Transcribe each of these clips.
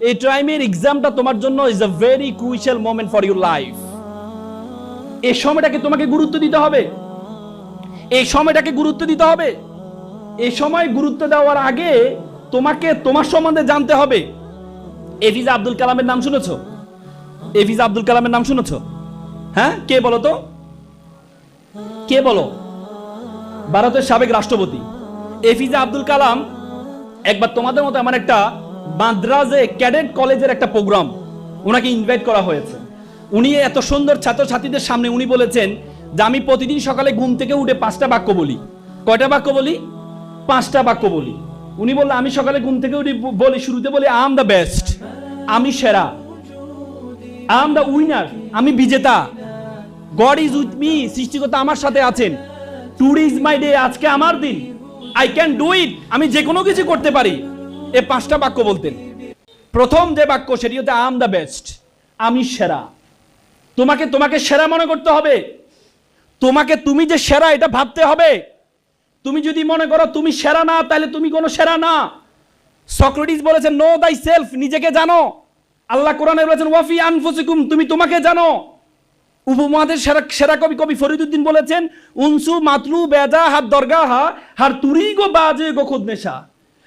এই টাইমের এক্সামটা তোমার জন্য is a very crucial moment for your life. এই সময়টাকে তোমাকে গুরুত্ব দিতে হবে, এই সময়টাকে গুরুত্ব দিতে হবে। এই সময় গুরুত্ব দেওয়ার আগে তোমাকে তোমার সম্বন্ধে জানতে হবে। এপিজে আব্দুল কালামের নাম শুনেছো? এপিজে আব্দুল কালামের নাম শুনেছো? হ্যাঁ, কে বলো তো, কে বলো? ভারতের সাবেক রাষ্ট্রপতি এপিজে আব্দুল কালাম একবার তোমাদের মতো আমার একটা মাদ্রাজে ক্যাডেট কলেজের একটা প্রোগ্রাম, ওনাকে ইনভাইট করা হয়েছে। উনি এত সুন্দর ছাত্রছাত্রীদের সামনে উনি বলেছেন যে আমি প্রতিদিন সকালে ঘুম থেকে উঠে 5টা বাক্য বলি। কয়টা বাক্য বলি? 5টা বাক্য বলি। উনি বললেন আমি সকালে ঘুম থেকে উঠে বলি, শুরুতে বলি আই এম দ্য বেস্ট, আমি সেরা, আই এম দ্য উইনার, আমি বিজেতা, গড ইজ উইথ মি, সৃষ্টিকর্তা আমার সাথে আছেন, টুডে ইজ মাই ডে, আজকে আমার দিন, আই ক্যান ডু ইট, আমি যে কোনো কিছু করতে পারি। এই 5টা বাক্য বলতেন। প্রথম যে বাক্য সেটি হচ্ছে আই এম দ্য বেস্ট, আমি সেরা। তোমাকে তোমাকে সেরা মনে করতে হবে, তোমাকে তুমি যে সেরা এটা ভাবতে হবে। তুমি যদি মনে করো তুমি সেরা না, তাহলে তুমি কোনো সেরা না। সক্রেটিস বলেছেন নো দাই সেলফ, নিজেকে জানো। আল্লাহ কোরআনে বলেছেন ওয়াফি আনফুসিকুম, তুমি তোমাকে জানো। উপমহাদেশ সেরা সেরা কবি কবি ফরিদউদ্দিন বলেছেন উনসু মাতলু বেজা হাত দরগাহা হার তুরি গো বাজে গো খুদনেশা।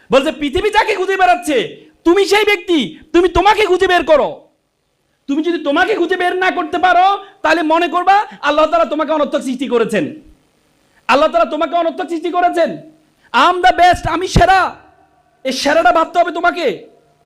বলছে পৃথিবী যাকে খুঁজে বেড়াচ্ছে তুমি সেই ব্যক্তি, তুমি তোমাকে খুঁজে বের করো। তুমি যদি তোমাকে খুঁজে বের না করতে পারো তাহলে মনে করবা আল্লাহ তাআলা তোমাকে অনর্থক সৃষ্টি করেছেন। আল্লাহ তাআলা তোমাকে অনর্থক সৃষ্টি করেছেন। আই এম দ্য বেস্ট, আমি সেরা। এই সেরাটা ভাবতে হবে তোমাকে।